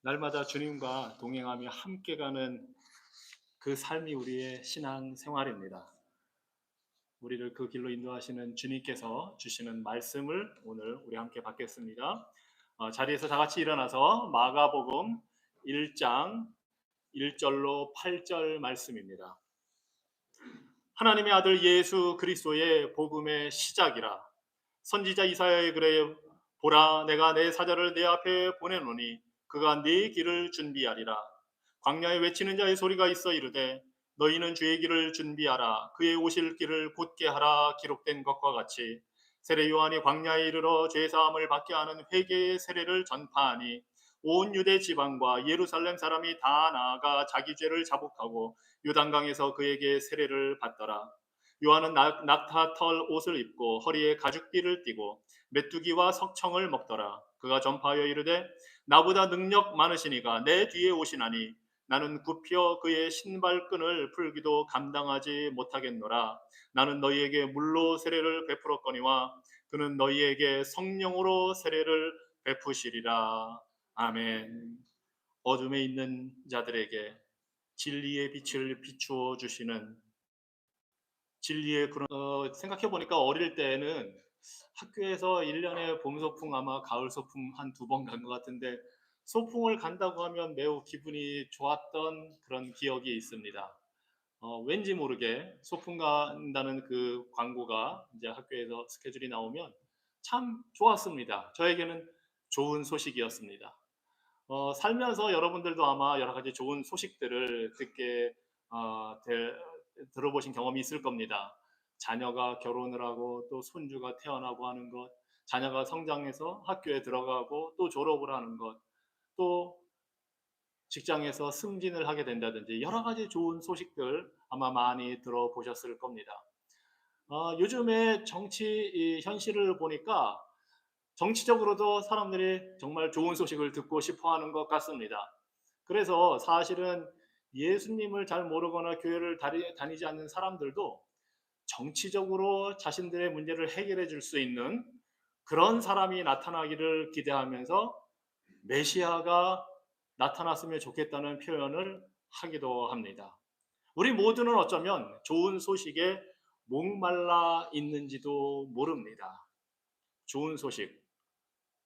날마다 주님과 동행하며 함께 가는 그 삶이 우리의 신앙 생활입니다. 우리를 그 길로 인도하시는 주님께서 주시는 말씀을 오늘 우리 함께 받겠습니다. 자리에서 다 같이 일어나서 마가복음 1장 1절로 8절 말씀입니다. 하나님의 아들 예수 그리스도의 복음의 시작이라. 선지자 이사야의 글에 보라, 내가 내 사자를 내 앞에 보내노니 그가 네 길을 준비하리라. 광야에 외치는 자의 소리가 있어 이르되 너희는 주의 길을 준비하라. 그의 오실 길을 곧게 하라. 기록된 것과 같이 세례 요한이 광야에 이르러 죄 사함을 받게 하는 회개의 세례를 전파하니 온 유대 지방과 예루살렘 사람이 다 나아가 자기 죄를 자복하고 요단강에서 그에게 세례를 받더라. 요한은 낙타털 옷을 입고 허리에 가죽띠를 띠고 메뚜기와 석청을 먹더라. 그가 전파하여 이르되 나보다 능력 많으시니가 내 뒤에 오시나니 나는 굽혀 그의 신발끈을 풀기도 감당하지 못하겠노라. 나는 너희에게 물로 세례를 베풀었거니와 그는 너희에게 성령으로 세례를 베푸시리라. 아멘. 어둠에 있는 자들에게 진리의 빛을 비추어 주시는 진리의 그런 생각해 보니까 어릴 때는 학교에서 1년에 봄 소풍 아마 가을 소풍 한 두 번 간 것 같은데 소풍을 간다고 하면 매우 기분이 좋았던 그런 기억이 있습니다. 왠지 모르게 소풍 간다는 그 광고가 이제 학교에서 스케줄이 나오면 참 좋았습니다. 저에게는 좋은 소식이었습니다. 살면서 여러분들도 아마 여러 가지 좋은 소식들을 듣게 들어보신 경험이 있을 겁니다. 자녀가 결혼을 하고 또 손주가 태어나고 하는 것, 자녀가 성장해서 학교에 들어가고 또 졸업을 하는 것, 또 직장에서 승진을 하게 된다든지 여러 가지 좋은 소식들 아마 많이 들어보셨을 겁니다. 요즘에 정치 현실을 보니까 정치적으로도 사람들이 정말 좋은 소식을 듣고 싶어 하는 것 같습니다. 그래서 사실은 예수님을 잘 모르거나 교회를 다니지 않는 사람들도 정치적으로 자신들의 문제를 해결해 줄 수 있는 그런 사람이 나타나기를 기대하면서 메시아가 나타났으면 좋겠다는 표현을 하기도 합니다. 우리 모두는 어쩌면 좋은 소식에 목말라 있는지도 모릅니다. 좋은 소식,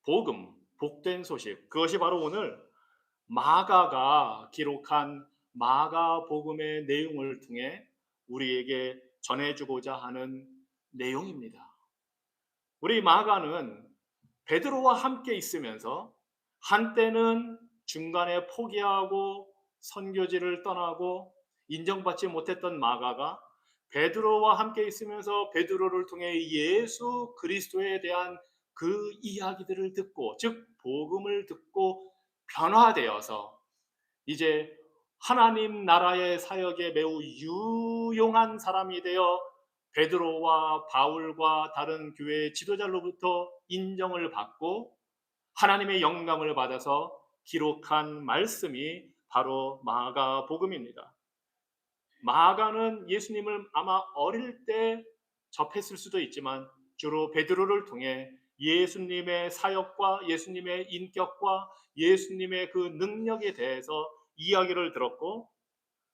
복음, 복된 소식. 그것이 바로 오늘 마가가 기록한 마가복음의 내용을 통해 우리에게 전해주고자 하는 내용입니다. 우리 마가는 베드로와 함께 있으면서 한때는 중간에 포기하고 선교지를 떠나고 인정받지 못했던 마가가 베드로와 함께 있으면서 베드로를 통해 예수 그리스도에 대한 그 이야기들을 듣고, 즉 복음을 듣고 변화되어서 이제 하나님 나라의 사역에 매우 유용한 사람이 되어 베드로와 바울과 다른 교회의 지도자로부터 인정을 받고 하나님의 영감을 받아서 기록한 말씀이 바로 마가복음입니다. 마가는 예수님을 아마 어릴 때 접했을 수도 있지만 주로 베드로를 통해 예수님의 사역과 예수님의 인격과 예수님의 그 능력에 대해서 이야기를 들었고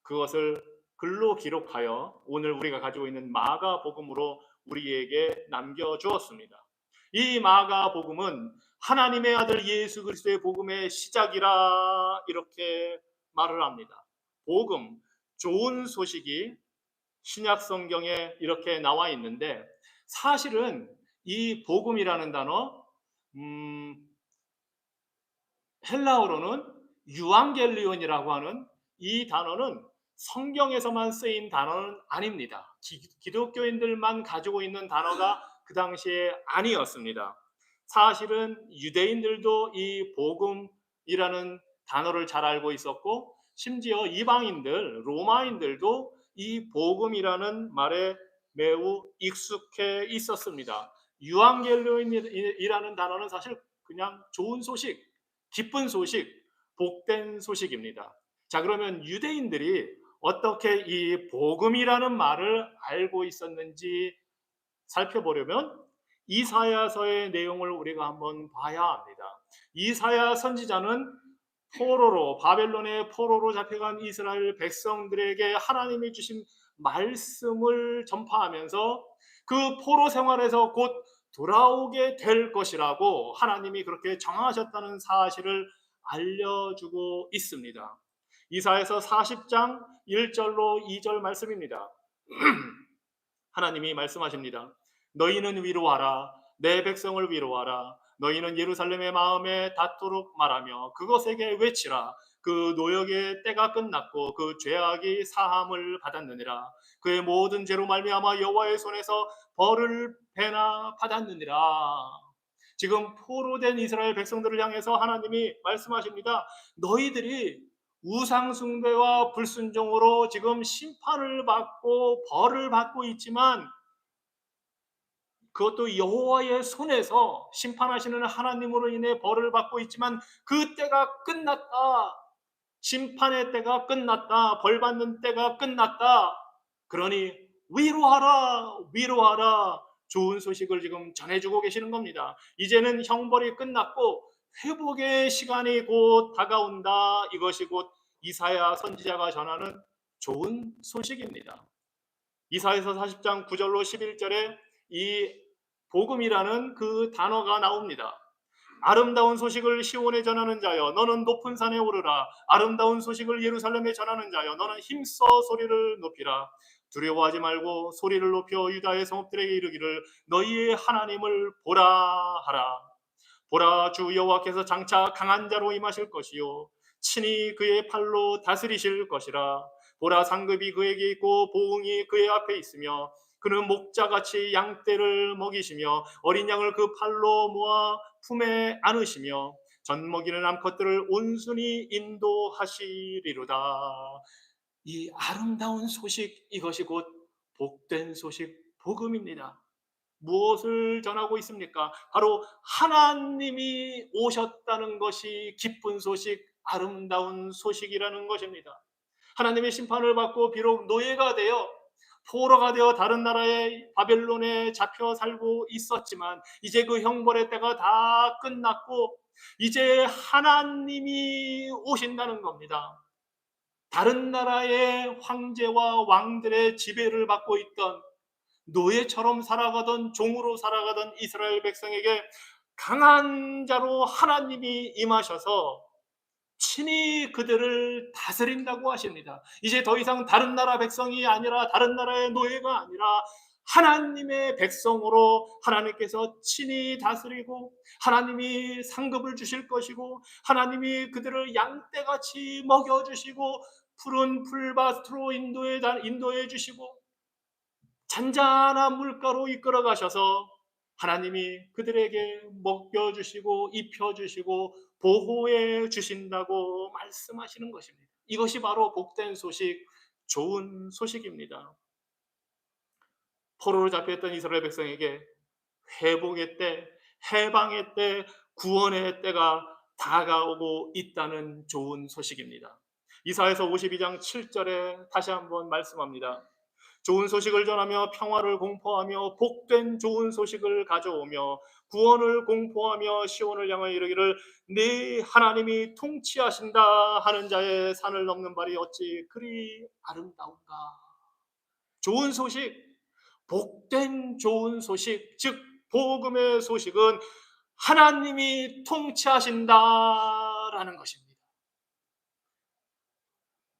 그것을 글로 기록하여 오늘 우리가 가지고 있는 마가복음으로 우리에게 남겨주었습니다. 이 마가복음은 하나님의 아들 예수 그리스도의 복음의 시작이라 이렇게 말을 합니다. 복음, 좋은 소식이 신약 성경에 이렇게 나와 있는데 사실은 이 복음이라는 단어 헬라어로는 유앙겔리온이라고 하는 이 단어는 성경에서만 쓰인 단어는 아닙니다. 기독교인들만 가지고 있는 단어가 그 당시에 아니었습니다. 사실은 유대인들도 이 복음이라는 단어를 잘 알고 있었고 심지어 이방인들, 로마인들도 이 복음이라는 말에 매우 익숙해 있었습니다. 유앙겔리온이라는 단어는 사실 그냥 좋은 소식, 기쁜 소식, 복된 소식입니다. 자, 그러면 유대인들이 어떻게 이 복음이라는 말을 알고 있었는지 살펴보려면 이사야서의 내용을 우리가 한번 봐야 합니다. 이사야 선지자는 포로로, 바벨론의 포로로 잡혀간 이스라엘 백성들에게 하나님이 주신 말씀을 전파하면서 그 포로 생활에서 곧 돌아오게 될 것이라고 하나님이 그렇게 정하셨다는 사실을 알려주고 있습니다. 이사야서 40장 1절로 2절 말씀입니다. 하나님이 말씀하십니다. 너희는 위로하라. 내 백성을 위로하라. 너희는 예루살렘의 마음에 닿도록 말하며 그것에게 외치라. 그 노역의 때가 끝났고 그 죄악이 사함을 받았느니라. 그의 모든 죄로 말미암아 여호와의 손에서 벌을 배나 받았느니라. 지금 포로된 이스라엘 백성들을 향해서 하나님이 말씀하십니다. 너희들이 우상 숭배와 불순종으로 지금 심판을 받고 벌을 받고 있지만 그것도 여호와의 손에서 심판하시는 하나님으로 인해 벌을 받고 있지만 그 때가 끝났다. 심판의 때가 끝났다. 벌 받는 때가 끝났다. 그러니 위로하라. 위로하라. 좋은 소식을 지금 전해주고 계시는 겁니다. 이제는 형벌이 끝났고 회복의 시간이 곧 다가온다. 이것이 곧 이사야 선지자가 전하는 좋은 소식입니다. 이사야서 40장 9절로 11절에 이 복음이라는 그 단어가 나옵니다. 아름다운 소식을 시온에 전하는 자여 너는 높은 산에 오르라. 아름다운 소식을 예루살렘에 전하는 자여 너는 힘써 소리를 높이라. 두려워하지 말고 소리를 높여 유다의 성읍들에게 이르기를 너희의 하나님을 보라 하라. 보라, 주 여호와께서 장차 강한 자로 임하실 것이요 친히 그의 팔로 다스리실 것이라. 보라, 상급이 그에게 있고 보응이 그의 앞에 있으며 그는 목자같이 양떼를 먹이시며 어린 양을 그 팔로 모아 품에 안으시며 젖 먹이는 암컷들을 온순히 인도하시리로다. 이 아름다운 소식, 이것이 곧 복된 소식, 복음입니다. 무엇을 전하고 있습니까? 바로 하나님이 오셨다는 것이 기쁜 소식, 아름다운 소식이라는 것입니다. 하나님의 심판을 받고 비록 노예가 되어 포로가 되어 다른 나라의 바벨론에 잡혀 살고 있었지만 이제 그 형벌의 때가 다 끝났고 이제 하나님이 오신다는 겁니다. 다른 나라의 황제와 왕들의 지배를 받고 있던 노예처럼 살아가던 종으로 살아가던 이스라엘 백성에게 강한 자로 하나님이 임하셔서 친히 그들을 다스린다고 하십니다. 이제 더 이상 다른 나라 백성이 아니라 다른 나라의 노예가 아니라 하나님의 백성으로 하나님께서 친히 다스리고 하나님이 상급을 주실 것이고 하나님이 그들을 양떼같이 먹여주시고 푸른 풀밭으로 인도해 주시고 잔잔한 물가로 이끌어 가셔서 하나님이 그들에게 먹여주시고 입혀주시고 보호해 주신다고 말씀하시는 것입니다. 이것이 바로 복된 소식, 좋은 소식입니다. 포로로 잡혀있던 이스라엘 백성에게 회복의 때, 해방의 때, 구원의 때가 다가오고 있다는 좋은 소식입니다. 이사야서 52장 7절에 다시 한번 말씀합니다. 좋은 소식을 전하며 평화를 공포하며 복된 좋은 소식을 가져오며 구원을 공포하며 시온을 향하여 이르기를 네 하나님이 통치하신다 하는 자의 산을 넘는 발이 어찌 그리 아름다운가. 좋은 소식, 복된 좋은 소식, 즉 복음의 소식은 하나님이 통치하신다라는 것입니다.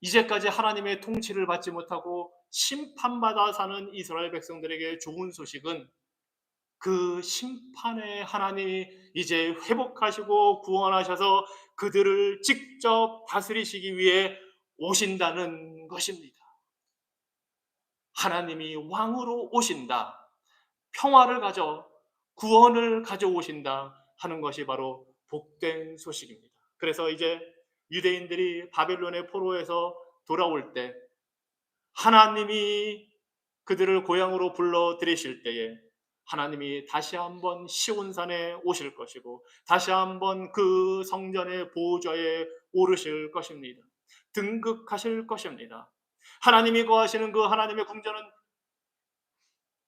이제까지 하나님의 통치를 받지 못하고 심판받아 사는 이스라엘 백성들에게 좋은 소식은 그 심판의 하나님이 이제 회복하시고 구원하셔서 그들을 직접 다스리시기 위해 오신다는 것입니다. 하나님이 왕으로 오신다. 평화를 가져 구원을 가져오신다 하는 것이 바로 복된 소식입니다. 그래서 이제 유대인들이 바벨론의 포로에서 돌아올 때 하나님이 그들을 고향으로 불러 들이실 때에 하나님이 다시 한번 시온산에 오실 것이고 다시 한번 그 성전의 보좌에 오르실 것입니다. 등극하실 것입니다. 하나님이 거하시는 그 하나님의 궁전은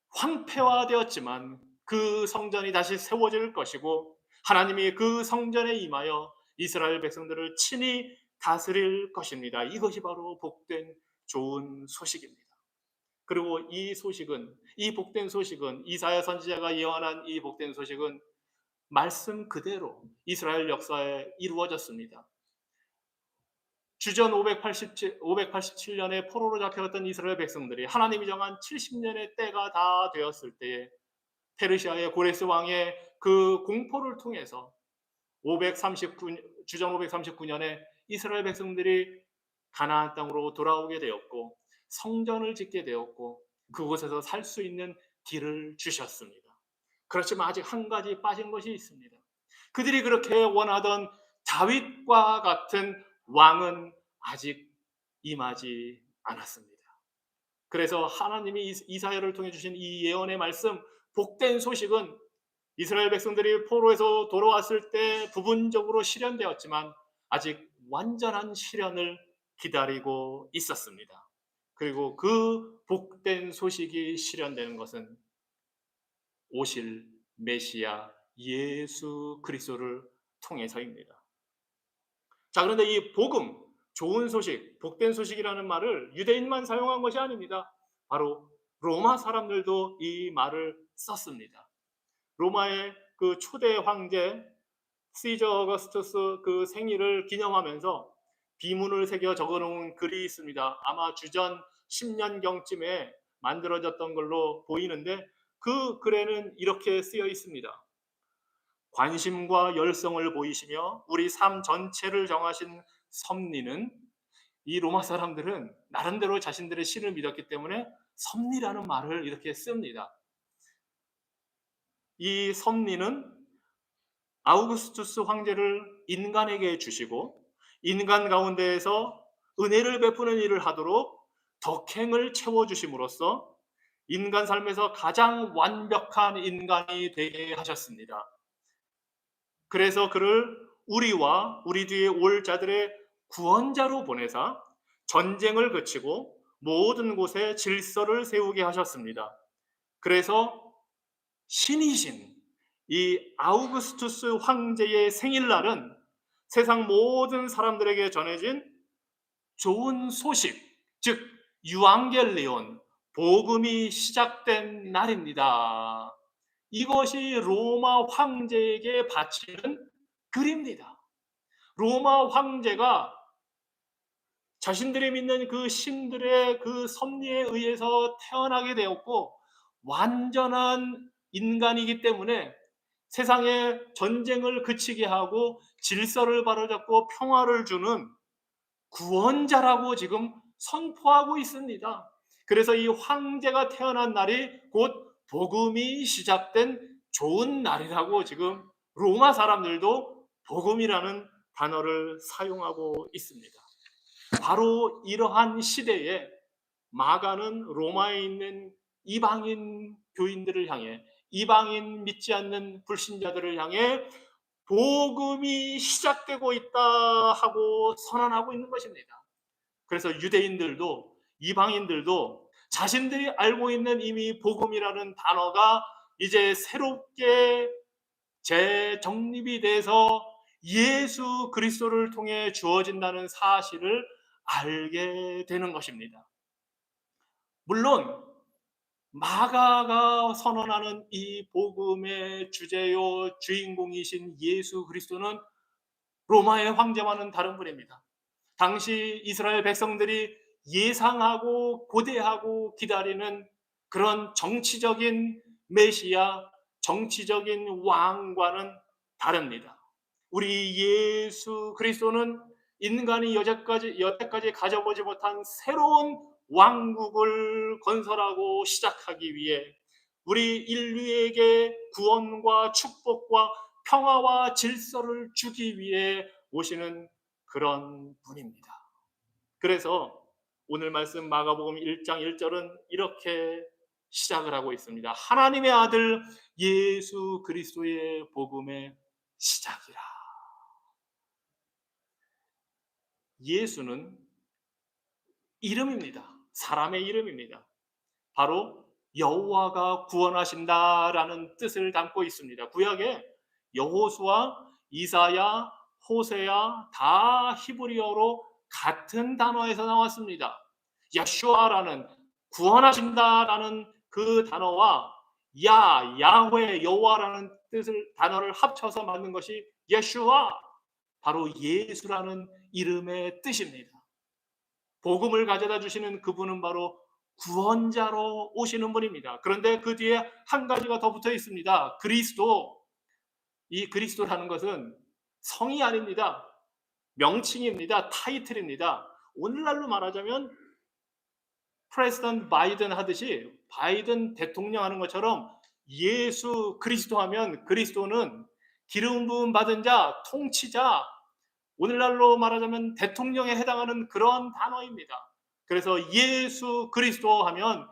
황폐화되었지만 그 성전이 다시 세워질 것이고 하나님이 그 성전에 임하여 이스라엘 백성들을 친히 다스릴 것입니다. 이것이 바로 복된 좋은 소식입니다. 그리고 이 복된 소식은 이사야 선지자가 예언한 이 복된 소식은 말씀 그대로 이스라엘 역사에 이루어졌습니다. 주전 587년에 포로로 잡혀갔던 이스라엘 백성들이 하나님이 정한 70년의 때가 다 되었을 때에 페르시아의 고레스 왕의 그 공포를 통해서 주전 539년에 이스라엘 백성들이 가나안 땅으로 돌아오게 되었고 성전을 짓게 되었고 그곳에서 살 수 있는 길을 주셨습니다. 그렇지만 아직 한 가지 빠진 것이 있습니다. 그들이 그렇게 원하던 다윗과 같은 왕은 아직 임하지 않았습니다. 그래서 하나님이 이사야를 통해 주신 이 예언의 말씀, 복된 소식은 이스라엘 백성들이 포로에서 돌아왔을 때 부분적으로 실현되었지만 아직 완전한 실현을 기다리고 있었습니다. 그리고 그 복된 소식이 실현되는 것은 오실 메시아 예수 그리스도를 통해서입니다. 자, 그런데 이 복음, 좋은 소식, 복된 소식이라는 말을 유대인만 사용한 것이 아닙니다. 바로 로마 사람들도 이 말을 썼습니다. 로마의 그 초대 황제 시저 어거스투스 그 생일을 기념하면서 비문을 새겨 적어놓은 글이 있습니다. 아마 주전 10년경쯤에 만들어졌던 걸로 보이는데 그 글에는 이렇게 쓰여 있습니다. 관심과 열성을 보이시며 우리 삶 전체를 정하신 섭리는, 이 로마 사람들은 나름대로 자신들의 신을 믿었기 때문에 섭리라는 말을 이렇게 씁니다. 이 섭리는 아우구스투스 황제를 인간에게 주시고 인간 가운데에서 은혜를 베푸는 일을 하도록 덕행을 채워주심으로써 인간 삶에서 가장 완벽한 인간이 되게 하셨습니다. 그래서 그를 우리와 우리 뒤에 올 자들의 구원자로 보내사 전쟁을 그치고 모든 곳에 질서를 세우게 하셨습니다. 그래서 신이신 이 아우구스투스 황제의 생일날은 세상 모든 사람들에게 전해진 좋은 소식, 즉 유앙겔리온, 복음이 시작된 날입니다. 이것이 로마 황제에게 바치는 글입니다. 로마 황제가 자신들이 믿는 그 신들의 그 섭리에 의해서 태어나게 되었고 완전한 인간이기 때문에 세상에 전쟁을 그치게 하고 질서를 바로잡고 평화를 주는 구원자라고 지금 선포하고 있습니다. 그래서 이 황제가 태어난 날이 곧 복음이 시작된 좋은 날이라고 지금 로마 사람들도 복음이라는 단어를 사용하고 있습니다. 바로 이러한 시대에 마가는 로마에 있는 이방인 교인들을 향해, 이방인 믿지 않는 불신자들을 향해 복음이 시작되고 있다 하고 선언하고 있는 것입니다. 그래서 유대인들도 이방인들도 자신들이 알고 있는 이미 복음이라는 단어가 이제 새롭게 재정립이 돼서 예수 그리스도를 통해 주어진다는 사실을 알게 되는 것입니다. 물론 마가가 선언하는 이 복음의 주제요 주인공이신 예수 그리스도는 로마의 황제와는 다른 분입니다. 당시 이스라엘 백성들이 예상하고 고대하고 기다리는 그런 정치적인 메시아, 정치적인 왕과는 다릅니다. 우리 예수 그리스도는 인간이 여태까지 가져보지 못한 새로운 왕국을 건설하고 시작하기 위해 우리 인류에게 구원과 축복과 평화와 질서를 주기 위해 오시는 그런 분입니다. 그래서 오늘 말씀 마가복음 1장 1절은 이렇게 시작을 하고 있습니다. 하나님의 아들 예수 그리스도의 복음의 시작이라. 예수는 이름입니다. 사람의 이름입니다. 바로 여호와가 구원하신다라는 뜻을 담고 있습니다. 구약에 여호수아, 이사야, 호세아 다 히브리어로 같은 단어에서 나왔습니다. 야슈아라는 구원하신다라는 그 단어와 야훼 여호와라는 뜻을 단어를 합쳐서 만든 것이 예슈아, 바로 예수라는 이름의 뜻입니다. 복음을 가져다 주시는 그분은 바로 구원자로 오시는 분입니다. 그런데 그 뒤에 한 가지가 더 붙어 있습니다. 그리스도. 이 그리스도라는 것은 성이 아닙니다. 명칭입니다. 타이틀입니다. 오늘날로 말하자면 프레지던트 바이든 하듯이 바이든 대통령 하는 것처럼 예수 그리스도 하면 그리스도는 기름 부음 받은 자, 통치자, 오늘날로 말하자면 대통령에 해당하는 그런 단어입니다. 그래서 예수 그리스도 하면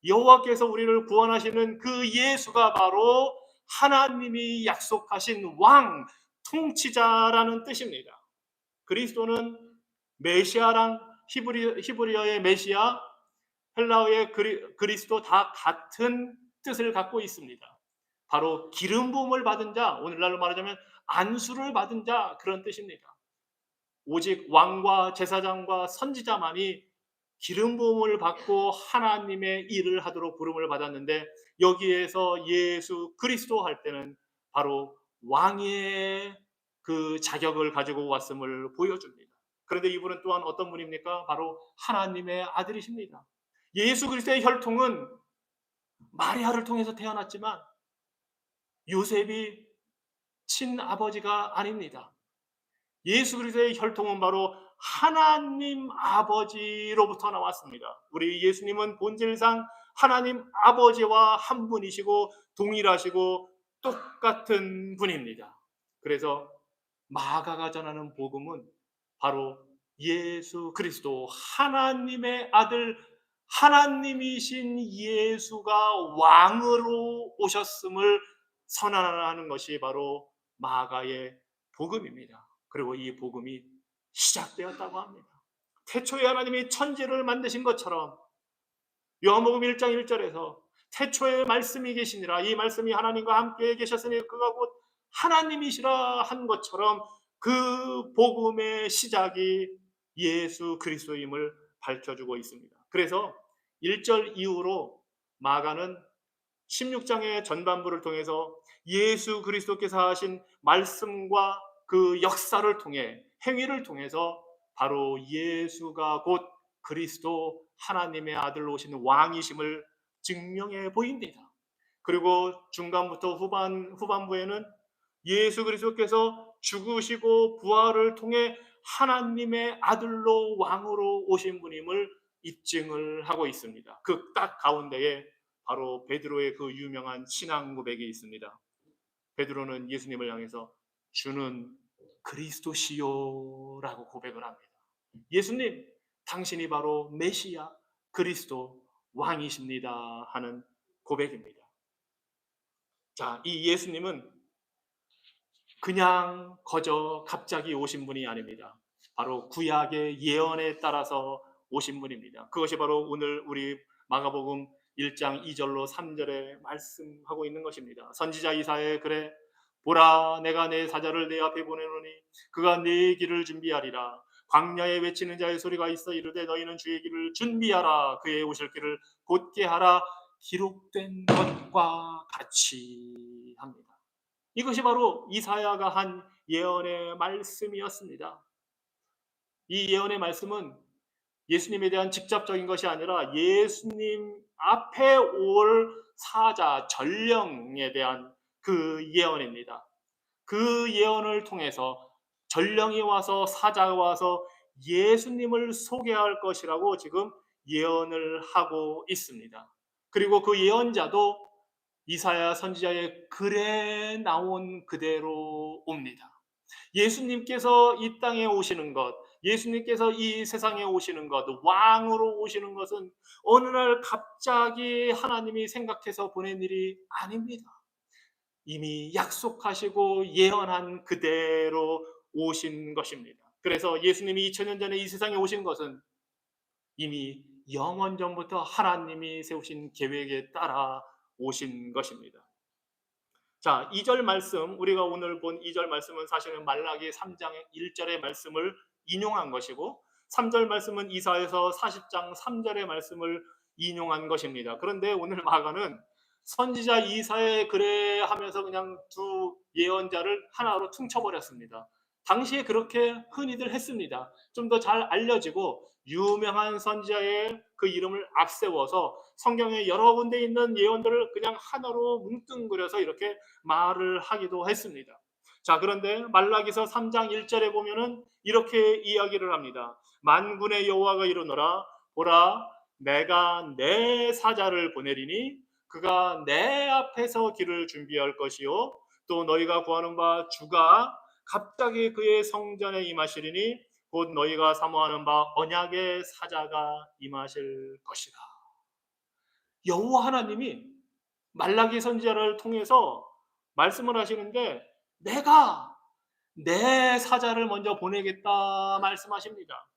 여호와께서 우리를 구원하시는 그 예수가 바로 하나님이 약속하신 왕, 통치자라는 뜻입니다. 그리스도는 메시아랑 히브리어의 메시아, 헬라어의 그리스도 다 같은 뜻을 갖고 있습니다. 바로 기름 부음을 받은 자, 오늘날로 말하자면 안수를 받은 자, 그런 뜻입니다. 오직 왕과 제사장과 선지자만이 기름 부음을 받고 하나님의 일을 하도록 부름을 받았는데, 여기에서 예수 그리스도 할 때는 바로 왕의 그 자격을 가지고 왔음을 보여줍니다. 그런데 이분은 또한 어떤 분입니까? 바로 하나님의 아들이십니다. 예수 그리스도의 혈통은 마리아를 통해서 태어났지만 요셉이 친아버지가 아닙니다. 예수 그리스도의 혈통은 바로 하나님 아버지로부터 나왔습니다. 우리 예수님은 본질상 하나님 아버지와 한 분이시고 동일하시고 똑같은 분입니다. 그래서 마가가 전하는 복음은 바로 예수 그리스도, 하나님의 아들, 하나님이신 예수가 왕으로 오셨음을 선언하는 것이 바로 마가의 복음입니다. 그리고 이 복음이 시작되었다고 합니다. 태초에 하나님이 천지를 만드신 것처럼 요한복음 1장 1절에서 태초에 말씀이 계시니라, 이 말씀이 하나님과 함께 계셨으니 그가 곧 하나님이시라 한 것처럼 그 복음의 시작이 예수 그리스도임을 밝혀주고 있습니다. 그래서 1절 이후로 마가는 16장의 전반부를 통해서 예수 그리스도께서 하신 말씀과 그 역사를 통해, 행위를 통해서 바로 예수가 곧 그리스도, 하나님의 아들로 오신 왕이심을 증명해 보입니다. 그리고 중간부터 후반부에는 예수 그리스도께서 죽으시고 부활을 통해 하나님의 아들로 왕으로 오신 분임을 입증을 하고 있습니다. 그 딱 가운데에 바로 베드로의 그 유명한 신앙 고백이 있습니다. 베드로는 예수님을 향해서 주는 그리스도시요라고 고백을 합니다. 예수님, 당신이 바로 메시아, 그리스도, 왕이십니다 하는 고백입니다. 자, 이 예수님은 그냥 거저 갑자기 오신 분이 아닙니다. 바로 구약의 예언에 따라서 오신 분입니다. 그것이 바로 오늘 우리 마가복음 1장 2절로 3절에 말씀하고 있는 것입니다. 선지자 이사야의 글에 보라, 내가 내 사자를 내 앞에 보내노니 그가 내 길을 준비하리라. 광야에 외치는 자의 소리가 있어 이르되 너희는 주의 길을 준비하라. 그의 오실 길을 곧게 하라. 기록된 것과 같이 합니다. 이것이 바로 이사야가 한 예언의 말씀이었습니다. 이 예언의 말씀은 예수님에 대한 직접적인 것이 아니라 예수님 앞에 올 사자, 전령에 대한 그 예언입니다. 그 예언을 통해서 전령이 와서, 사자가 와서 예수님을 소개할 것이라고 지금 예언을 하고 있습니다. 그리고 그 예언자도 이사야 선지자의 글에 나온 그대로 옵니다. 예수님께서 이 땅에 오시는 것, 예수님께서 이 세상에 오시는 것, 왕으로 오시는 것은 어느 날 갑자기 하나님이 생각해서 보낸 일이 아닙니다. 이미 약속하시고 예언한 그대로 오신 것입니다. 그래서 예수님이 2000년 전에 이 세상에 오신 것은 이미 영원 전부터 하나님이 세우신 계획에 따라 오신 것입니다. 자, 2절 말씀, 우리가 오늘 본 2절 말씀은 사실은 말라기 3장 1절의 말씀을 인용한 것이고 3절 말씀은 이사야서 40장 3절의 말씀을 인용한 것입니다. 그런데 오늘 마가는 선지자 이사야의 글에 하면서 그냥 두 예언자를 하나로 퉁쳐버렸습니다. 당시에 그렇게 흔히들 했습니다. 좀 더 잘 알려지고 유명한 선지자의 그 이름을 앞세워서 성경에 여러 군데 있는 예언들을 그냥 하나로 뭉뚱그려서 이렇게 말을 하기도 했습니다. 자, 그런데 말라기서 3장 1절에 보면은 이렇게 이야기를 합니다. 만군의 여호와가 이르노라, 보라, 내가 내 사자를 보내리니 그가 내 앞에서 길을 준비할 것이요 또 너희가 구하는 바 주가 갑자기 그의 성전에 임하시리니 곧 너희가 사모하는 바 언약의 사자가 임하실 것이다. 여호와 하나님이 말라기 선지자를 통해서 말씀을 하시는데 내가 내 사자를 먼저 보내겠다 말씀하십니다.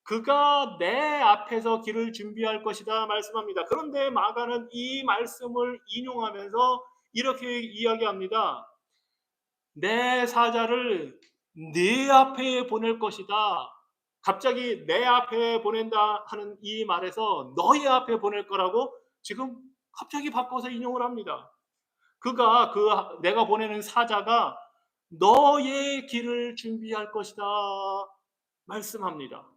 그가 내 앞에서 길을 준비할 것이다 말씀합니다. 그런데 마가는 이 말씀을 인용하면서 이렇게 이야기합니다. 내 사자를 네 앞에 보낼 것이다. 갑자기 내 앞에 보낸다 하는 이 말에서 너희 앞에 보낼 거라고 지금 갑자기 바꿔서 인용을 합니다. 그가 내가 보내는 사자가 너의 길을 준비할 것이다 말씀합니다.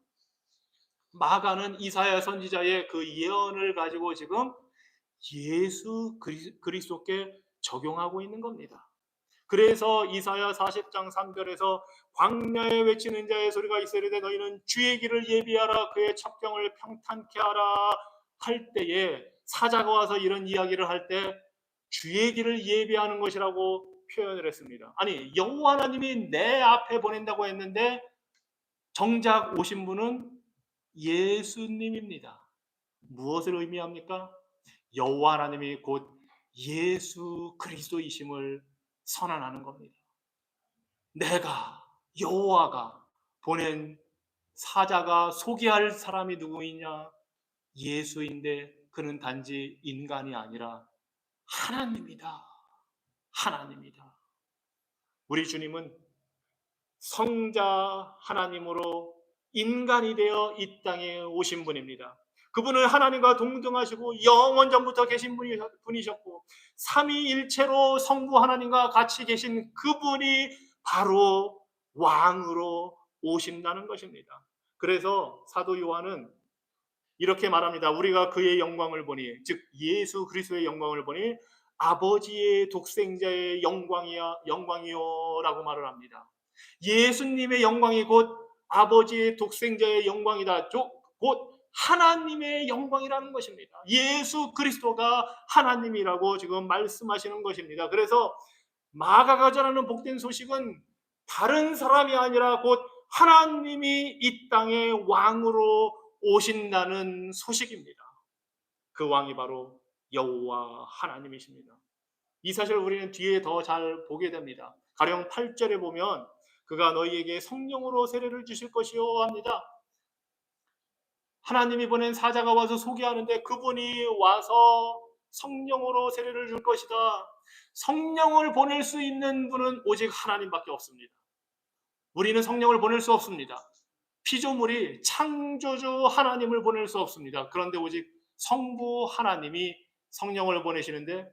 마가는 이사야 선지자의 그 예언을 가지고 지금 예수 그리스도께 적용하고 있는 겁니다. 그래서 이사야 40장 3절에서 광야에 외치는 자의 소리가 이스라엘에 너희는 주의 길을 예비하라 그의 첩경을 평탄케 하라 할 때에 사자가 와서 이런 이야기를 할 때 주의 길을 예비하는 것이라고 표현을 했습니다. 아니 여호와 하나님이 내 앞에 보낸다고 했는데 정작 오신 분은 예수님입니다. 무엇을 의미합니까? 여호와 하나님이 곧 예수 그리스도이심을 선언하는 겁니다. 내가 여호와가 보낸 사자가 소개할 사람이 누구이냐? 예수인데 그는 단지 인간이 아니라 하나님이다. 하나님이다. 우리 주님은 성자 하나님으로 인간이 되어 이 땅에 오신 분입니다. 그분은 하나님과 동등하시고 영원전부터 계신 분이셨고 삼위일체로 성부 하나님과 같이 계신 그분이 바로 왕으로 오신다는 것입니다. 그래서 사도 요한은 이렇게 말합니다. 우리가 그의 영광을 보니, 즉 예수 그리스도의 영광을 보니 아버지의 독생자의 영광이요라고 말을 합니다. 예수님의 영광이 곧 아버지의 독생자의 영광이다. 곧 하나님의 영광이라는 것입니다. 예수 그리스도가 하나님이라고 지금 말씀하시는 것입니다. 그래서 마가가 전하는 복된 소식은 다른 사람이 아니라 곧 하나님이 이 땅의 왕으로 오신다는 소식입니다. 그 왕이 바로 여호와 하나님이십니다. 이 사실을 우리는 뒤에 더 잘 보게 됩니다. 가령 8절에 보면 그가 너희에게 성령으로 세례를 주실 것이요 합니다. 하나님이 보낸 사자가 와서 소개하는데 그분이 와서 성령으로 세례를 줄 것이다. 성령을 보낼 수 있는 분은 오직 하나님밖에 없습니다. 우리는 성령을 보낼 수 없습니다. 피조물이 창조주 하나님을 보낼 수 없습니다. 그런데 오직 성부 하나님이 성령을 보내시는데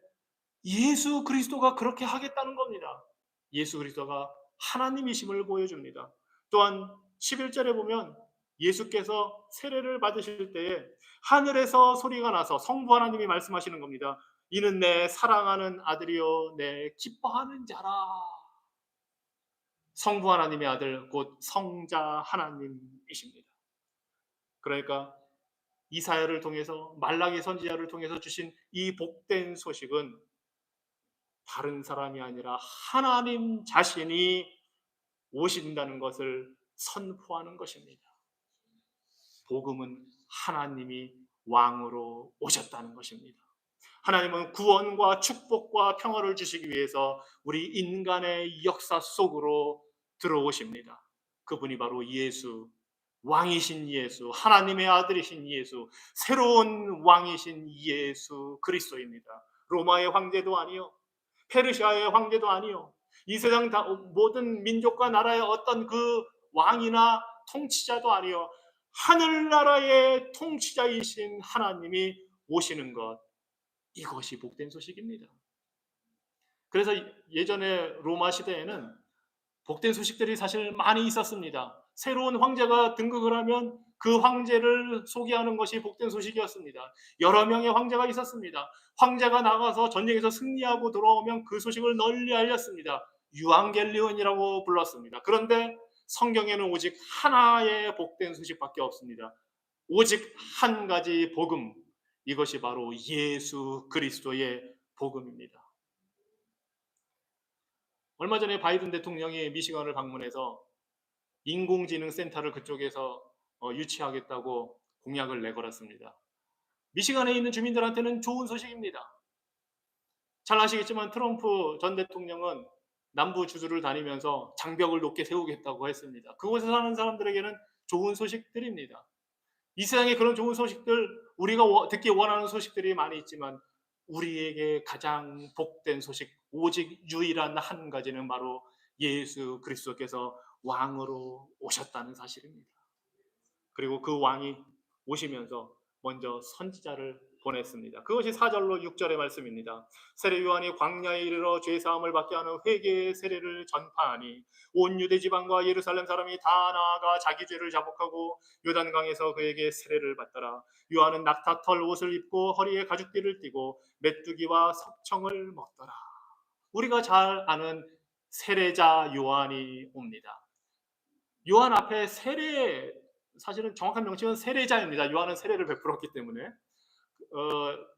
예수 그리스도가 그렇게 하겠다는 겁니다. 예수 그리스도가 하나님이심을 보여줍니다. 또한 11절에 보면 예수께서 세례를 받으실 때에 하늘에서 소리가 나서 성부 하나님이 말씀하시는 겁니다. 이는 내 사랑하는 아들이요 내 기뻐하는 자라. 성부 하나님의 아들 곧 성자 하나님이십니다. 그러니까 이사야를 통해서 말라기 선지자를 통해서 주신 이 복된 소식은 다른 사람이 아니라 하나님 자신이 오신다는 것을 선포하는 것입니다. 복음은 하나님이 왕으로 오셨다는 것입니다. 하나님은 구원과 축복과 평화를 주시기 위해서 우리 인간의 역사 속으로 들어오십니다. 그분이 바로 예수, 왕이신 예수, 하나님의 아들이신 예수, 새로운 왕이신 예수 그리스도입니다. 로마의 황제도 아니요, 페르시아의 황제도 아니요. 이 세상 모든 민족과 나라의 어떤 그 왕이나 통치자도 아니요. 하늘나라의 통치자이신 하나님이 오시는 것, 이것이 복된 소식입니다. 그래서 예전에 로마 시대에는 복된 소식들이 사실 많이 있었습니다. 새로운 황제가 등극을 하면 그 황제를 소개하는 것이 복된 소식이었습니다. 여러 명의 황제가 있었습니다. 황제가 나가서 전쟁에서 승리하고 돌아오면 그 소식을 널리 알렸습니다. 유앙겔리온이라고 불렀습니다. 그런데 성경에는 오직 하나의 복된 소식밖에 없습니다. 오직 한 가지 복음, 이것이 바로 예수 그리스도의 복음입니다. 얼마 전에 바이든 대통령이 미시건을 방문해서 인공지능 센터를 그쪽에서 유치하겠다고 공약을 내걸었습니다. 미시간에 있는 주민들한테는 좋은 소식입니다. 잘 아시겠지만 트럼프 전 대통령은 남부 주주를 다니면서 장벽을 높게 세우겠다고 했습니다. 그곳에 사는 사람들에게는 좋은 소식들입니다. 이 세상에 그런 좋은 소식들, 우리가 듣기 원하는 소식들이 많이 있지만 우리에게 가장 복된 소식, 오직 유일한 한 가지는 바로 예수 그리스도께서 왕으로 오셨다는 사실입니다. 그리고 그 왕이 오시면서 먼저 선지자를 보냈습니다. 그것이 4절로 6절의 말씀입니다. 세례 요한이 광야에 이르러 죄 사함을 받게 하는 회개의 세례를 전파하니 온 유대 지방과 예루살렘 사람이 다 나아가 자기 죄를 자복하고 요단강에서 그에게 세례를 받더라. 요한은 낙타털 옷을 입고 허리에 가죽띠를 띠고 메뚜기와 석청을 먹더라. 우리가 잘 아는 세례자 요한이 옵니다. 요한 앞에 세례, 사실은 정확한 명칭은 세례자입니다. 요한은 세례를 베풀었기 때문에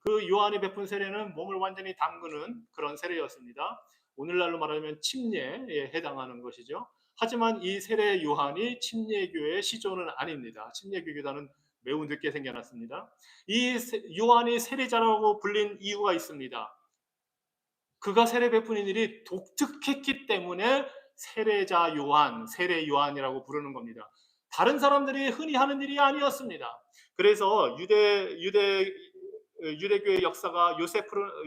그 요한이 베푼 세례는 몸을 완전히 담그는 그런 세례였습니다. 오늘날로 말하면 침례에 해당하는 것이죠. 하지만 이 세례 요한이 침례교의 시조는 아닙니다. 침례교 교단은 매우 늦게 생겨났습니다. 이 요한이 세례자라고 불린 이유가 있습니다. 그가 세례 베푸는 일이 독특했기 때문에 세례자 요한, 세례 요한이라고 부르는 겁니다. 다른 사람들이 흔히 하는 일이 아니었습니다. 그래서 유대교의 역사가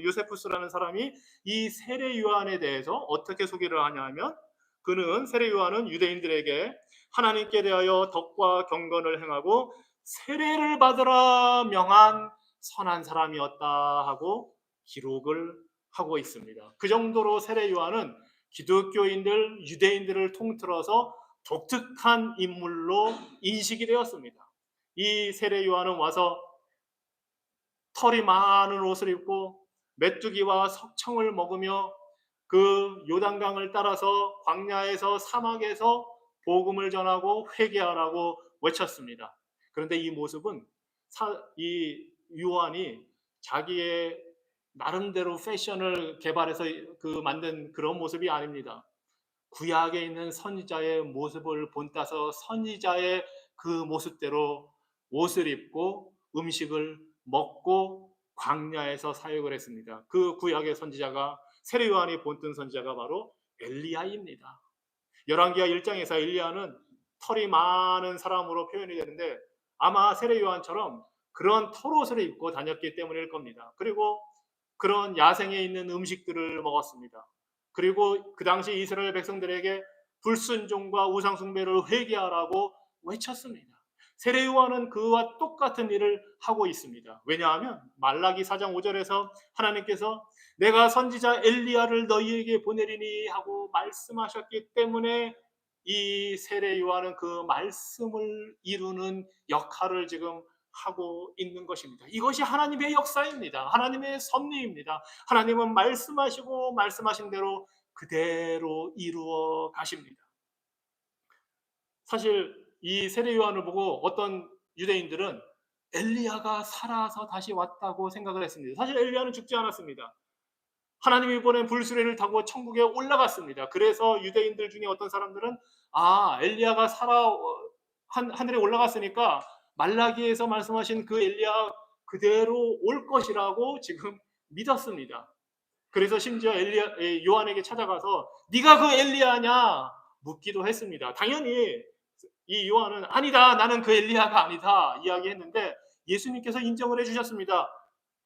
요세푸스라는 사람이 이 세례 요한에 대해서 어떻게 소개를 하냐면, 그는 세례 요한은 유대인들에게 하나님께 대하여 덕과 경건을 행하고 세례를 받으라 명한 선한 사람이었다 하고 기록을 하고 있습니다. 그 정도로 세례 요한은 기독교인들, 유대인들을 통틀어서 독특한 인물로 인식이 되었습니다. 이 세례 요한은 와서 털이 많은 옷을 입고 메뚜기와 석청을 먹으며 그 요단강을 따라서 광야에서 사막에서 복음을 전하고 회개하라고 외쳤습니다. 그런데 이 모습은 이 요한이 자기의 나름대로 패션을 개발해서 만든 그런 모습이 아닙니다. 구약에 있는 선지자의 모습을 본따서 선지자의 그 모습대로 옷을 입고 음식을 먹고 광야에서 사역을 했습니다. 그 구약의 선지자가, 세례 요한이 본뜬 선지자가 바로 엘리야입니다. 열왕기하 1장에서 엘리야는 털이 많은 사람으로 표현이 되는데 아마 세례 요한처럼 그런 털옷을 입고 다녔기 때문일 겁니다. 그리고 그런 야생에 있는 음식들을 먹었습니다. 그리고 그 당시 이스라엘 백성들에게 불순종과 우상숭배를 회개하라고 외쳤습니다. 세례 요한은 그와 똑같은 일을 하고 있습니다. 왜냐하면 말라기 4장 5절에서 하나님께서 내가 선지자 엘리야를 너희에게 보내리니 하고 말씀하셨기 때문에 이 세례 요한은 그 말씀을 이루는 역할을 지금 하고 있는 것입니다. 이것이 하나님의 역사입니다. 하나님의 섭리입니다. 하나님은 말씀하시고 말씀하신 대로 그대로 이루어 가십니다. 사실 이 세례 요한을 보고 어떤 유대인들은 엘리야가 살아서 다시 왔다고 생각을 했습니다. 사실 엘리야는 죽지 않았습니다. 하나님이 보낸 불수레를 타고 천국에 올라갔습니다. 그래서 유대인들 중에 어떤 사람들은 엘리야가 하늘에 올라갔으니까 말라기에서 말씀하신 그 엘리야 그대로 올 것이라고 지금 믿었습니다. 그래서 심지어 요한에게 찾아가서 네가 그 엘리야냐 묻기도 했습니다. 당연히 이 요한은 아니다, 나는 그 엘리야가 아니다 이야기했는데 예수님께서 인정을 해주셨습니다.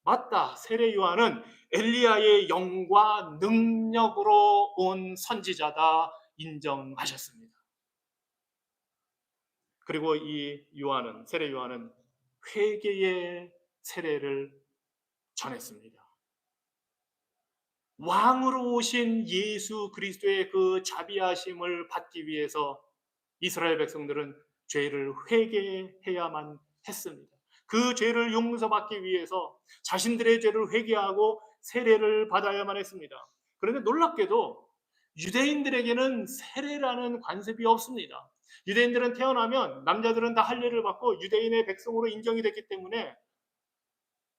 맞다. 세례 요한은 엘리야의 영과 능력으로 온 선지자다 인정하셨습니다. 그리고 이 요한은, 세례 요한은 회개의 세례를 전했습니다. 왕으로 오신 예수 그리스도의 그 자비하심을 받기 위해서 이스라엘 백성들은 죄를 회개해야만 했습니다. 그 죄를 용서받기 위해서 자신들의 죄를 회개하고 세례를 받아야만 했습니다. 그런데 놀랍게도 유대인들에게는 세례라는 관습이 없습니다. 유대인들은 태어나면 남자들은 다 할례를 받고 유대인의 백성으로 인정이 됐기 때문에,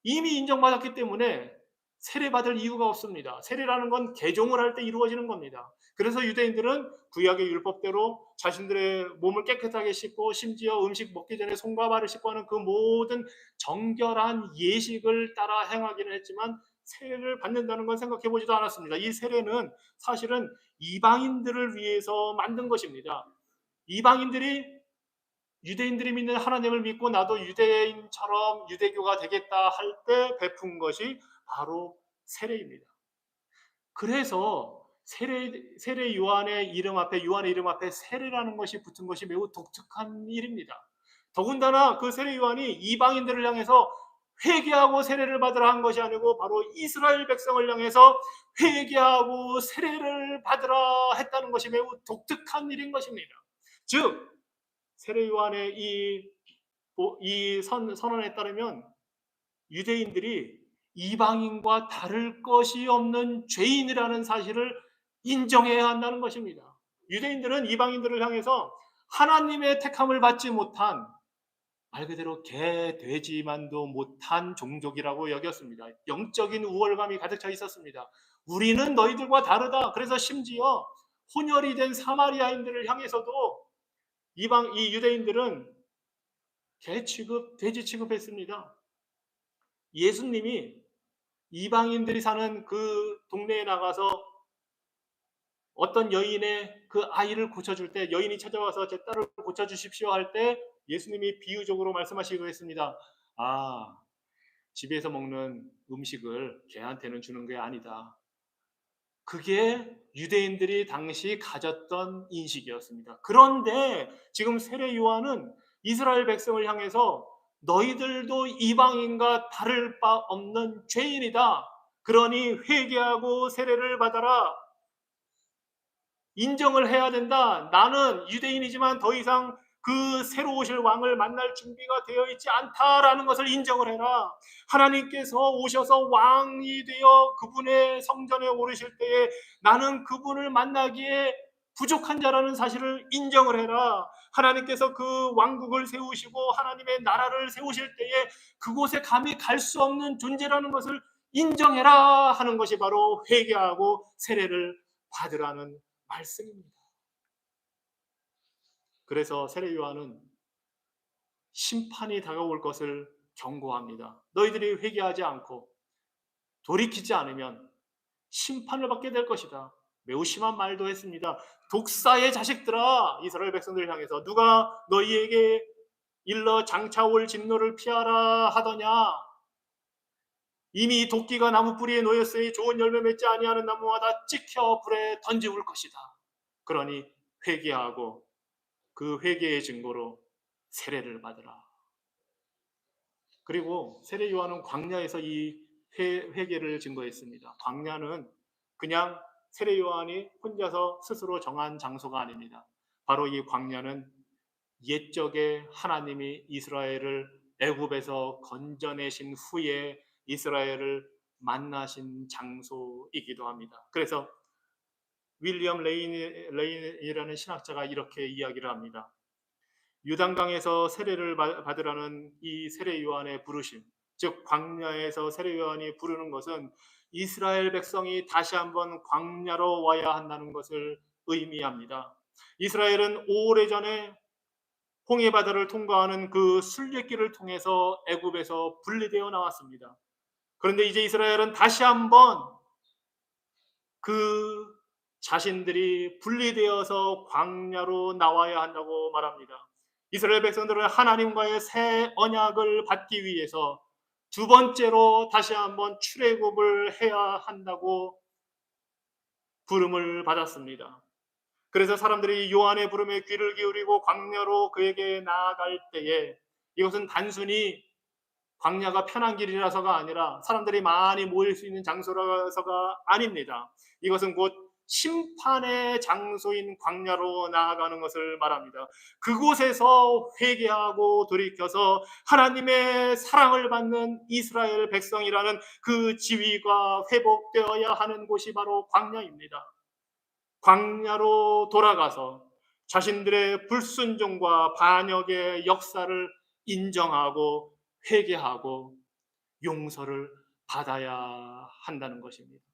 이미 인정받았기 때문에 세례받을 이유가 없습니다. 세례라는 건 개종을 할 때 이루어지는 겁니다. 그래서 유대인들은 구약의 율법대로 자신들의 몸을 깨끗하게 씻고, 심지어 음식 먹기 전에 손과 발을 씻고 하는 그 모든 정결한 예식을 따라 행하기는 했지만 세례를 받는다는 건 생각해 보지도 않았습니다. 이 세례는 사실은 이방인들을 위해서 만든 것입니다. 이방인들이 유대인들이 믿는 하나님을 믿고 나도 유대인처럼 유대교가 되겠다 할 때 베푼 것이 바로 세례입니다. 그래서 세례 요한의 이름 앞에 세례라는 것이 붙은 것이 매우 독특한 일입니다. 더군다나 그 세례 요한이 이방인들을 향해서 회개하고 세례를 받으라 한 것이 아니고 바로 이스라엘 백성을 향해서 회개하고 세례를 받으라 했다는 것이 매우 독특한 일인 것입니다. 즉 세례 요한의 이 선언에 따르면 유대인들이 이방인과 다를 것이 없는 죄인이라는 사실을 인정해야 한다는 것입니다. 유대인들은 이방인들을 향해서 하나님의 택함을 받지 못한, 말 그대로 개, 돼지만도 못한 종족이라고 여겼습니다. 영적인 우월감이 가득 차 있었습니다. 우리는 너희들과 다르다. 그래서 심지어 혼혈이 된 사마리아인들을 향해서도 이 유대인들은 개 취급, 돼지 취급했습니다. 예수님이 이방인들이 사는 그 동네에 나가서 어떤 여인의 그 아이를 고쳐줄 때, 여인이 찾아와서 제 딸을 고쳐주십시오 할 때 예수님이 비유적으로 말씀하시기도 했습니다. 아, 집에서 먹는 음식을 개한테는 주는 게 아니다. 그게 유대인들이 당시 가졌던 인식이었습니다. 그런데 지금 세례 요한은 이스라엘 백성을 향해서 너희들도 이방인과 다를 바 없는 죄인이다. 그러니 회개하고 세례를 받아라. 인정을 해야 된다. 나는 유대인이지만 더 이상 그 새로 오실 왕을 만날 준비가 되어 있지 않다라는 것을 인정을 해라. 하나님께서 오셔서 왕이 되어 그분의 성전에 오르실 때에 나는 그분을 만나기에 부족한 자라는 사실을 인정을 해라. 하나님께서 그 왕국을 세우시고 하나님의 나라를 세우실 때에 그곳에 감히 갈 수 없는 존재라는 것을 인정해라 하는 것이 바로 회개하고 세례를 받으라는 말씀입니다. 그래서 세례 요한은 심판이 다가올 것을 경고합니다. 너희들이 회개하지 않고 돌이키지 않으면 심판을 받게 될 것이다. 매우 심한 말도 했습니다. 독사의 자식들아, 이스라엘 백성들을 향해서 누가 너희에게 일러 장차올 진노를 피하라 하더냐. 이미 도끼가 나무 뿌리에 놓였으니 좋은 열매 맺지 아니하는 나무마다 찍혀 불에 던지울 것이다. 그러니 회개하고 그 회개의 증거로 세례를 받으라. 그리고 세례 요한은 광야에서 이 회개를 증거했습니다. 광야는 그냥 세례 요한이 혼자서 스스로 정한 장소가 아닙니다. 바로 이 광야는 옛적에 하나님이 이스라엘을 애굽에서 건져내신 후에 이스라엘을 만나신 장소이기도 합니다. 그래서 윌리엄 레인이라는 신학자가 이렇게 이야기를 합니다. 유단강에서 세례를 받으라는 이 세례 요한의 부르심, 즉 광야에서 세례 요한이 부르는 것은 이스라엘 백성이 다시 한번 광야로 와야 한다는 것을 의미합니다. 이스라엘은 오래전에 홍해 바다를 통과하는 그 순례길을 통해서 애굽에서 분리되어 나왔습니다. 그런데 이제 이스라엘은 다시 한번 그 자신들이 분리되어서 광야로 나와야 한다고 말합니다. 이스라엘 백성들은 하나님과의 새 언약을 받기 위해서 두 번째로 다시 한번 출애굽을 해야 한다고 부름을 받았습니다. 그래서 사람들이 요한의 부름에 귀를 기울이고 광야로 그에게 나아갈 때에 이것은 단순히 광야가 편한 길이라서가 아니라 사람들이 많이 모일 수 있는 장소라서가 아닙니다. 이것은 곧 심판의 장소인 광야로 나아가는 것을 말합니다. 그곳에서 회개하고 돌이켜서 하나님의 사랑을 받는 이스라엘 백성이라는 그 지위가 회복되어야 하는 곳이 바로 광야입니다. 광야로 돌아가서 자신들의 불순종과 반역의 역사를 인정하고 회개하고 용서를 받아야 한다는 것입니다.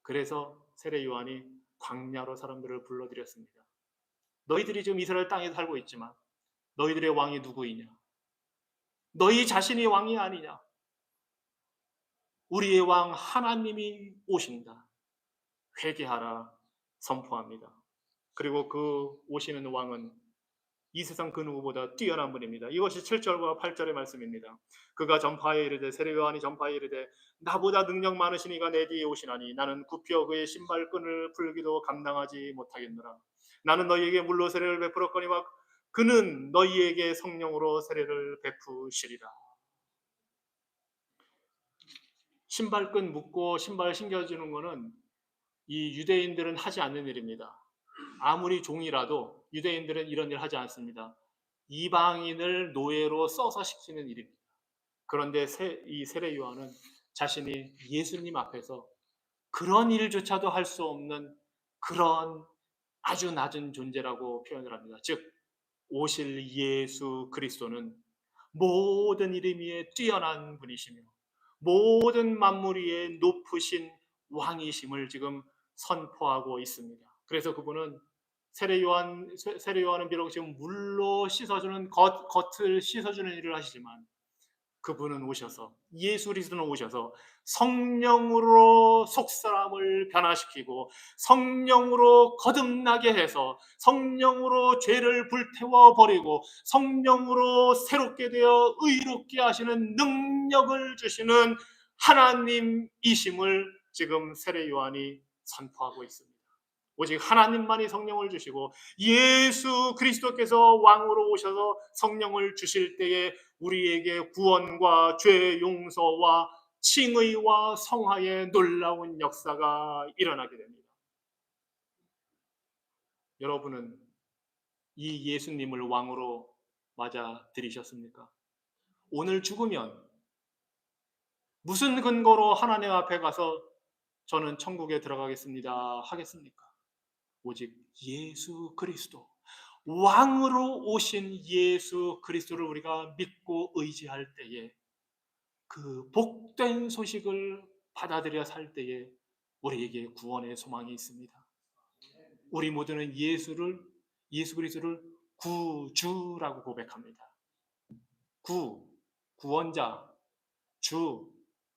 그래서 세례 요한이 광야로 사람들을 불러들였습니다. 너희들이 지금 이스라엘 땅에 살고 있지만 너희들의 왕이 누구이냐? 너희 자신이 왕이 아니냐? 우리의 왕 하나님이 오신다. 회개하라 선포합니다. 그리고 그 오시는 왕은 이 세상 그 누구보다 뛰어난 분입니다. 이것이 7절과 8절의 말씀입니다. 그가 전파에 이르되 세례 요한이 전파에 이르되 나보다 능력 많으신 이가 내 뒤에 오시나니 나는 굽혀 그의 신발끈을 풀기도 감당하지 못하겠노라. 나는 너희에게 물로 세례를 베풀었거니와 그는 너희에게 성령으로 세례를 베푸시리라. 신발끈 묶고 신발 신겨주는 것은 이 유대인들은 하지 않는 일입니다. 아무리 종이라도 유대인들은 이런 일 하지 않습니다. 이방인을 노예로 써서 시키는 일입니다. 그런데 이 세례 요한은 자신이 예수님 앞에서 그런 일조차도 할 수 없는 그런 아주 낮은 존재라고 표현을 합니다. 즉 오실 예수 그리스도는 모든 이름 위에 뛰어난 분이시며 모든 만물 위에 높으신 왕이심을 지금 선포하고 있습니다. 그래서 그분은 세례 요한은 비록 지금 물로 씻어주는 겉을 씻어주는 일을 하시지만 그분은 오셔서 예수 그리스도는 오셔서 성령으로 속사람을 변화시키고 성령으로 거듭나게 해서 성령으로 죄를 불태워 버리고 성령으로 새롭게 되어 의롭게 하시는 능력을 주시는 하나님이심을 지금 세례 요한이 선포하고 있습니다. 오직 하나님만이 성령을 주시고 예수 그리스도께서 왕으로 오셔서 성령을 주실 때에 우리에게 구원과 죄 용서와 칭의와 성화의 놀라운 역사가 일어나게 됩니다. 여러분은 이 예수님을 왕으로 맞아들이셨습니까? 오늘 죽으면 무슨 근거로 하나님 앞에 가서 저는 천국에 들어가겠습니다 하겠습니까? 오직 예수 그리스도, 왕으로 오신 예수 그리스도를 우리가 믿고 의지할 때에 그 복된 소식을 받아들여 살 때에 우리에게 구원의 소망이 있습니다. 우리 모두는 예수 그리스도를 구주라고 고백합니다. 구원자,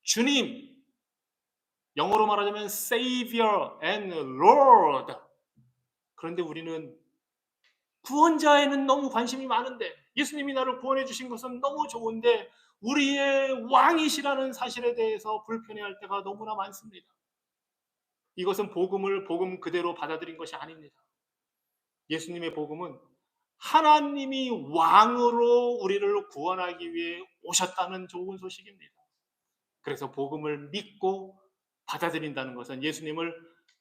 주님. 영어로 말하자면 Savior and Lord. 그런데 우리는 구원자에는 너무 관심이 많은데 예수님이 나를 구원해 주신 것은 너무 좋은데 우리의 왕이시라는 사실에 대해서 불편해할 때가 너무나 많습니다. 이것은 복음 그대로 받아들인 것이 아닙니다. 예수님의 복음은 하나님이 왕으로 우리를 구원하기 위해 오셨다는 좋은 소식입니다. 그래서 복음을 믿고 받아들인다는 것은 예수님을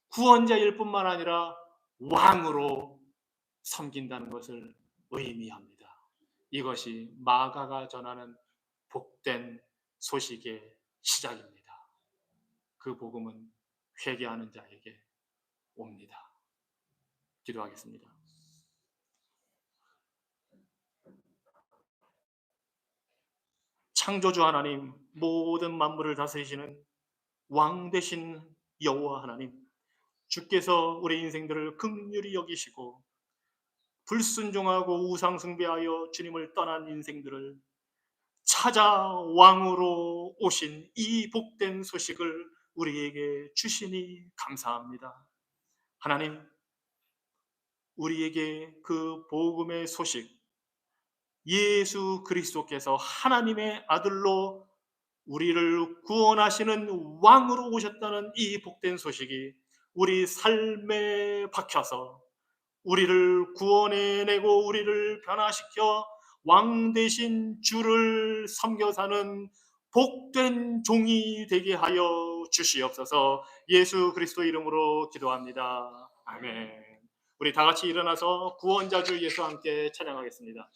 구원자일 뿐만 아니라 왕으로 섬긴다는 것을 의미합니다. 이것이 마가가 전하는 복된 소식의 시작입니다. 그 복음은 회개하는 자에게 옵니다. 기도하겠습니다. 창조주 하나님, 모든 만물을 다스리시는 왕 되신 여호와 하나님, 주께서 우리 인생들을 긍휼히 여기시고 불순종하고 우상 숭배하여 주님을 떠난 인생들을 찾아 왕으로 오신 이 복된 소식을 우리에게 주시니 감사합니다. 하나님, 우리에게 그 복음의 소식, 예수 그리스도께서 하나님의 아들로 우리를 구원하시는 왕으로 오셨다는 이 복된 소식이 우리 삶에 박혀서 우리를 구원해내고 우리를 변화시켜 왕 대신 주를 섬겨 사는 복된 종이 되게 하여 주시옵소서. 예수 그리스도 이름으로 기도합니다. 아멘. 우리 다 같이 일어나서 구원자 주 예수와 함께 찬양하겠습니다.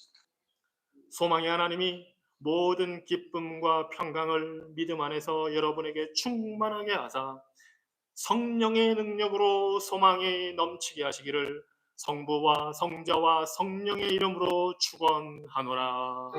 소망의 하나님이 모든 기쁨과 평강을 믿음 안에서 여러분에게 충만하게 하사 성령의 능력으로 소망이 넘치게 하시기를 성부와 성자와 성령의 이름으로 축원하노라.